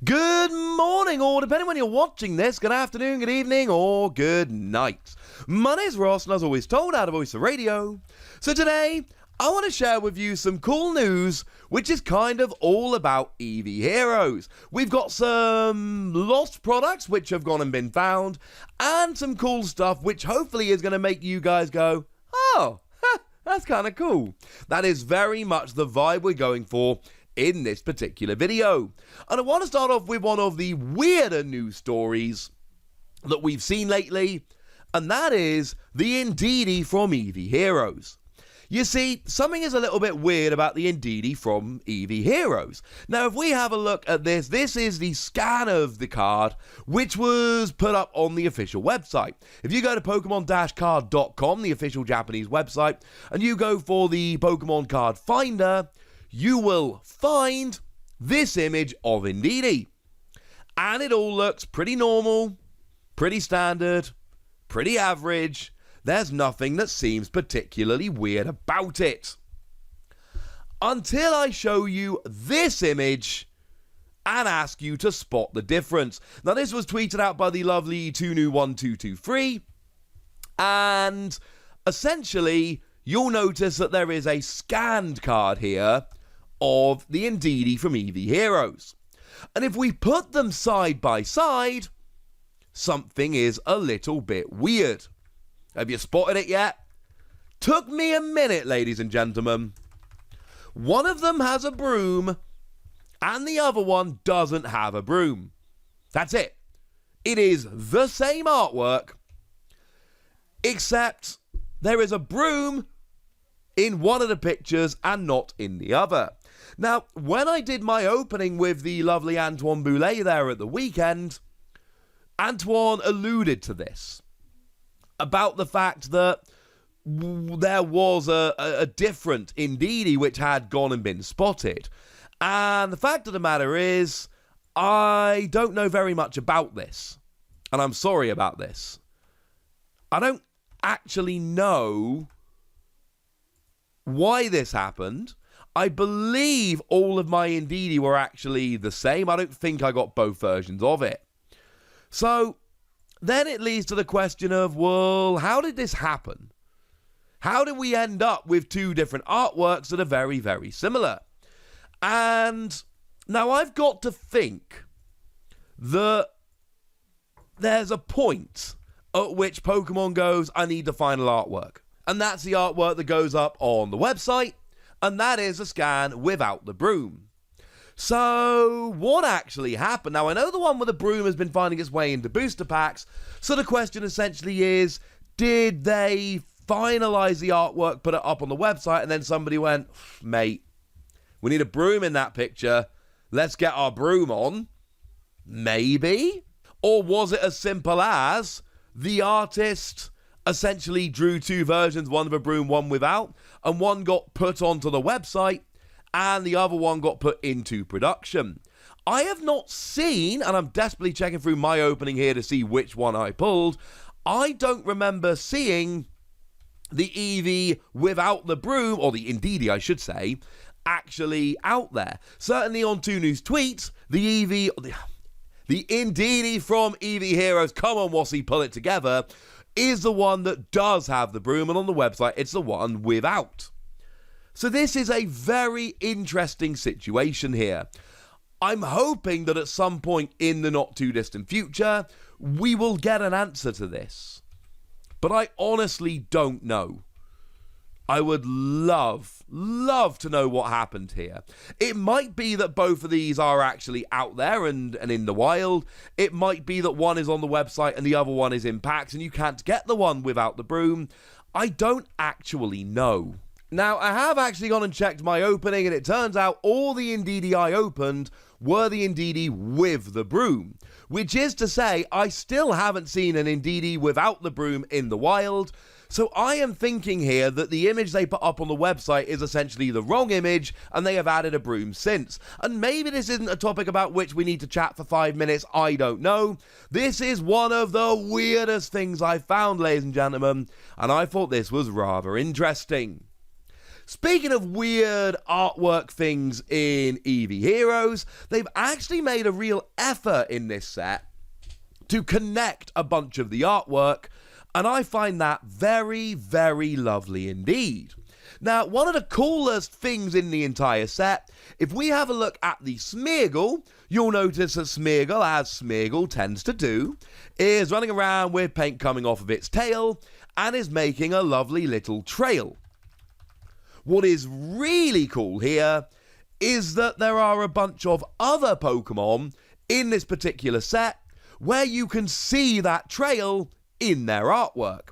Good morning, or depending when you're watching this, good afternoon, good evening, or good night. My name's Ross, and as always told, out of Voice of Radio. So today, I want to share with you some cool news, which is kind of all about Eevee Heroes. We've got some lost products, which have gone and been found, and some cool stuff, which hopefully is going to make you guys go, oh, that's kind of cool. That is very much the vibe we're going for in this particular video. And I want to start off with one of the weirder news stories that we've seen lately, and that is the Indeedee from Eevee Heroes. You see, something is a little bit weird about the Indeedee from Eevee Heroes. Now, if we have a look at this, this is the scan of the card, which was put up on the official website. If you go to Pokemon-card.com, the official Japanese website, and you go for the Pokemon card finder, you will find this image of Indeedee. And it all looks pretty normal, pretty standard, pretty average. There's nothing that seems particularly weird about it. Until I show you this image and ask you to spot the difference. Now, this was tweeted out by the lovely Tunu1223. And essentially, you'll notice that there is a scanned card here of the Indeedee from Eevee Heroes. And if we put them side by side, something is a little bit weird. Have you spotted it yet? Took me a minute, ladies and gentlemen. One of them has a broom, and the other one doesn't have a broom. That's it. It is the same artwork, except there is a broom in one of the pictures and not in the other. Now, when I did my opening with the lovely Antoine Boulet there at the weekend, Antoine alluded to this, about the fact that there was a different Indeedee which had gone and been spotted. And the fact of the matter is, I don't know very much about this. And I'm sorry about this. I don't actually know why this happened. I believe all of my Indeedee were actually the same. I don't think I got both versions of it. So then it leads to the question of, well, how did this happen? How did we end up with two different artworks that are very, very similar? And now I've got to think that there's a point at which Pokemon goes, I need the final artwork. And that's the artwork that goes up on the website, and that is a scan without the broom. So, what actually happened? Now, I know the one with the broom has been finding its way into booster packs, so the question essentially is, did they finalize the artwork, put it up on the website, and then somebody went, mate, we need a broom in that picture, let's get our broom on? Maybe? Or was it as simple as the artist essentially drew two versions, one with a broom, one without, and one got put onto the website, and the other one got put into production? I have not seen, and I'm desperately checking through my opening here to see which one I pulled, I don't remember seeing the Eevee without the broom, or the Indeedee I should say, actually out there. Certainly on Tunu's tweets, the Indeedee from Eevee Heroes, come on Wassy, pull it together, is the one that does have the broom, and on the website it's the one without. So this is a very interesting situation here. I'm hoping that at some point in the not too distant future, we will get an answer to this. But I honestly don't know. I would love to know what happened here. It might be that both of these are actually out there and in the wild. It might be that one is on the website and the other one is in packs and you can't get the one without the broom. I don't actually know. Now, I have actually gone and checked my opening, and it turns out all the Indeedee I opened were the Indeedee with the broom. Which is to say, I still haven't seen an Indeedee without the broom in the wild. So I am thinking here that the image they put up on the website is essentially the wrong image, and they have added a broom since. And maybe this isn't a topic about which we need to chat for 5 minutes, I don't know. This is one of the weirdest things I found, ladies and gentlemen, and I thought this was rather interesting. Speaking of weird artwork things in Eevee Heroes, they've actually made a real effort in this set to connect a bunch of the artwork, and I find that very, very lovely indeed. Now, one of the coolest things in the entire set, if we have a look at the Smeargle, you'll notice that Smeargle, as Smeargle tends to do, is running around with paint coming off of its tail and is making a lovely little trail. What is really cool here is that there are a bunch of other Pokemon in this particular set where you can see that trail in their artwork.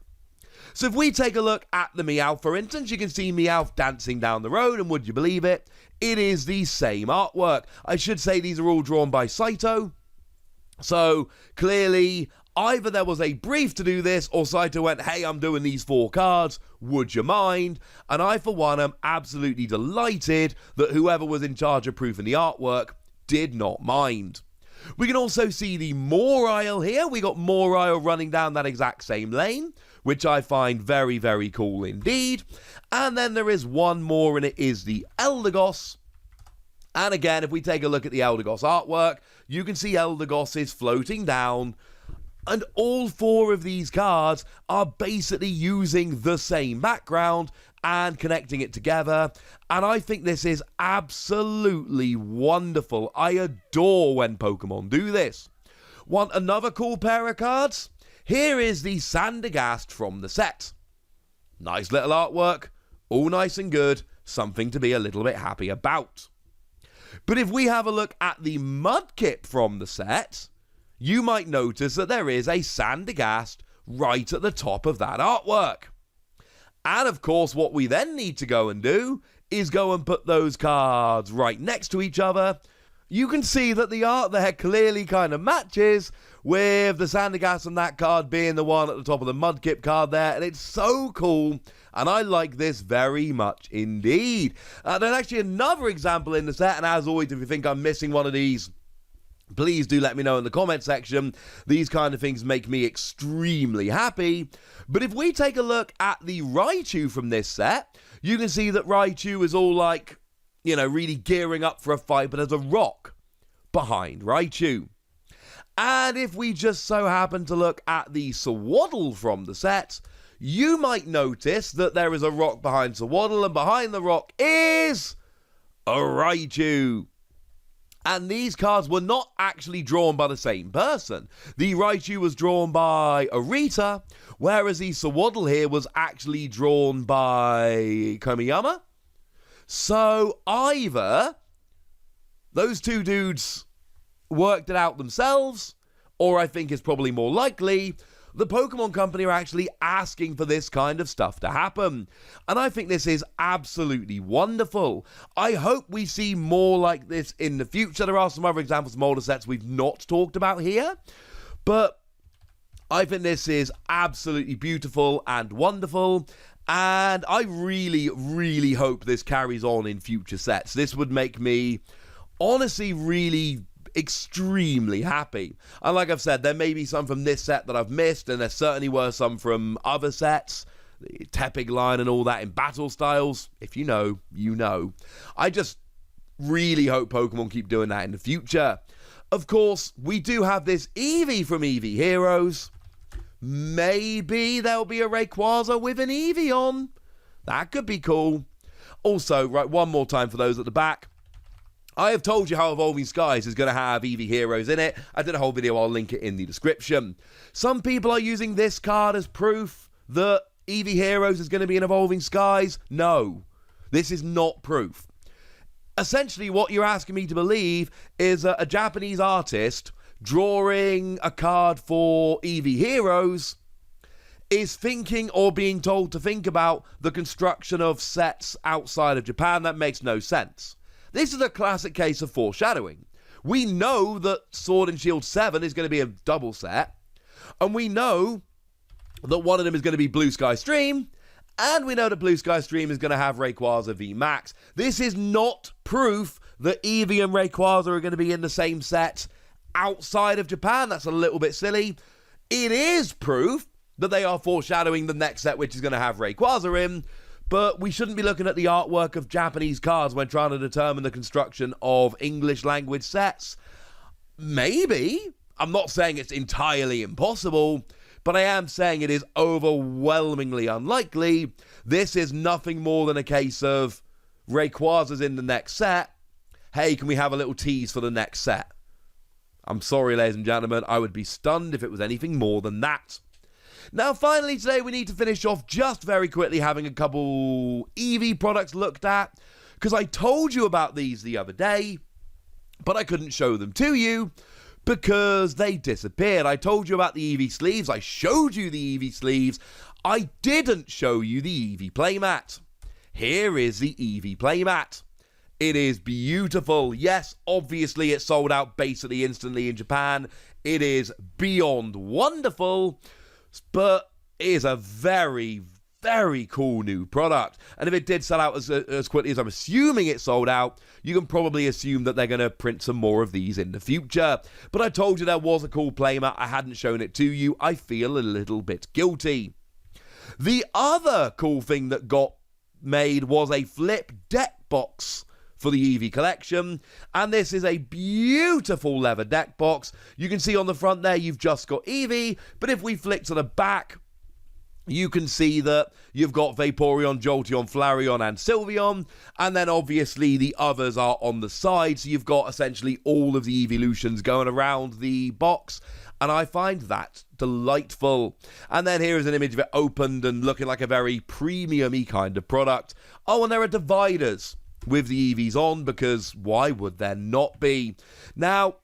So if we take a look at the Meowth, for instance, you can see Meowth dancing down the road, and would you believe it, it is the same artwork. I should say these are all drawn by Saito. So clearly, either there was a brief to do this, or Saito went, hey, I'm doing these 4 cards, would you mind? And I, for one, am absolutely delighted that whoever was in charge of proofing the artwork did not mind. We can also see the Morile here. We got Morile running down that exact same lane, which I find very, very cool indeed. And then there is one more, and it is the Eldegoss. And again, if we take a look at the Eldegoss artwork, you can see Eldegoss is floating down, and all 4 of these cards are basically using the same background and connecting it together, and I think this is absolutely wonderful. I adore when Pokemon do this. Want another cool pair of cards? Here is the Sandygast from the set. Nice little artwork, all nice and good, something to be a little bit happy about. But if we have a look at the Mudkip from the set, you might notice that there is a Sandygast right at the top of that artwork. And of course, what we then need to go and do is go and put those cards right next to each other. You can see that the art there clearly kind of matches, with the Sandygast and that card being the one at the top of the Mudkip card there, and it's so cool, and I like this very much indeed. There's actually another example in the set, and as always, if you think I'm missing one of these, please do let me know in the comment section. These kind of things make me extremely happy. But if we take a look at the Raichu from this set, you can see that Raichu is all like, you know, really gearing up for a fight, but there's a rock behind Raichu. And if we just so happen to look at the Sawaddle from the set, you might notice that there is a rock behind Sawaddle, and behind the rock is a Raichu. And these cards were not actually drawn by the same person. The Raichu was drawn by Arita, whereas the Sawaddle here was actually drawn by Komiyama. So either those 2 dudes worked it out themselves, or I think it's probably more likely the Pokemon Company are actually asking for this kind of stuff to happen. And I think this is absolutely wonderful. I hope we see more like this in the future. There are some other examples of older sets we've not talked about here, but I think this is absolutely beautiful and wonderful. And I really, really hope this carries on in future sets. This would make me honestly really extremely happy. And like I've said, there may be some from this set that I've missed, and there certainly were some from other sets, the Tepig line and all that in battle styles. If you know, you know. I just really hope Pokemon keep doing that in the future. Of course, we do have this Eevee from Eevee Heroes. Maybe there'll be a Rayquaza with an Eevee on. That could be cool. Also, right, one more time for those at the back. I have told you how Evolving Skies is going to have Eevee Heroes in it. I did a whole video, I'll link it in the description. Some people are using this card as proof that Eevee Heroes is going to be in Evolving Skies. No, this is not proof. Essentially, what you're asking me to believe is a Japanese artist drawing a card for Eevee Heroes is thinking or being told to think about the construction of sets outside of Japan. That makes no sense. This is a classic case of foreshadowing. We know that Sword and Shield 7 is going to be a double set, and we know that one of them is going to be Blue Sky Stream, and we know that Blue Sky Stream is going to have Rayquaza VMAX. This is not proof that Eevee and Rayquaza are going to be in the same set outside of Japan. That's a little bit silly. It is proof that they are foreshadowing the next set, which is going to have Rayquaza in, but we shouldn't be looking at the artwork of Japanese cards when trying to determine the construction of English language sets. Maybe. I'm not saying it's entirely impossible, but I am saying it is overwhelmingly unlikely. This is nothing more than a case of Rayquaza's in the next set. Hey, can we have a little tease for the next set? I'm sorry, ladies and gentlemen, I would be stunned if it was anything more than that. Now, finally, today we need to finish off just very quickly having a couple Eevee products looked at, because I told you about these the other day, but I couldn't show them to you because they disappeared. I told you about the Eevee sleeves, I showed you the Eevee sleeves, I didn't show you the Eevee playmat. Here is the Eevee playmat. It is beautiful. Yes, obviously it sold out basically instantly in Japan. It is beyond wonderful, but it is a very, very cool new product. And if it did sell out as quickly as I'm assuming it sold out, you can probably assume that they're going to print some more of these in the future. But I told you there was a cool playmat. I hadn't shown it to you. I feel a little bit guilty. The other cool thing that got made was a flip deck box for the Eevee collection, and this is a beautiful leather deck box. You can see on the front there you've just got Eevee, but if we flick to the back, you can see that you've got Vaporeon, Jolteon, Flareon, and Sylveon, and then obviously the others are on the side, so you've got essentially all of the Eeveelutions going around the box, and I find that delightful. And then here is an image of it opened and looking like a very premium-y kind of product. Oh, and there are dividers with the Eevees on, because why would there not be? Now,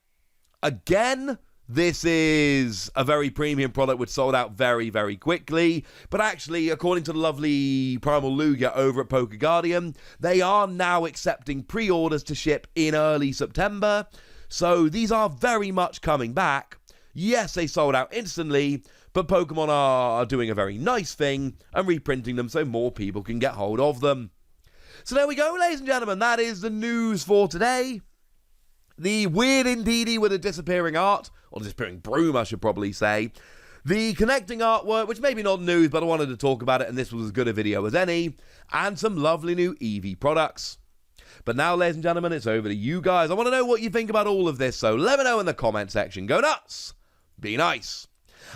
again, this is a very premium product which sold out very, very quickly, but actually, according to the lovely Primal Lugia over at Poké Guardian, they are now accepting pre-orders to ship in early September, so these are very much coming back. Yes, they sold out instantly, but Pokemon are doing a very nice thing and reprinting them so more people can get hold of them. So there we go, ladies and gentlemen, that is the news for today. The weird Indeedee with a disappearing art, or disappearing broom, I should probably say. The connecting artwork, which maybe not news, but I wanted to talk about it, and this was as good a video as any. And some lovely new Eevee products. But now, ladies and gentlemen, it's over to you guys. I want to know what you think about all of this, so let me know in the comment section. Go nuts! Be nice!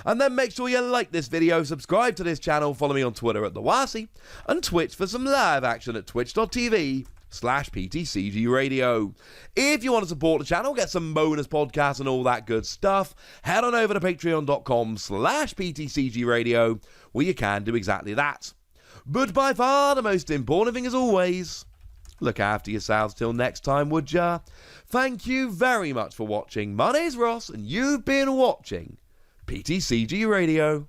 And then make sure you like this video, subscribe to this channel, follow me on Twitter at TheWasi, and Twitch for some live action at twitch.tv/PTCG Radio. If you want to support the channel, get some bonus podcasts and all that good stuff, head on over to patreon.com/PTCG Radio, where you can do exactly that. But by far the most important thing, as always, look after yourselves till next time, would ya? Thank you very much for watching. My name's Ross, and you've been watching PTCG Radio.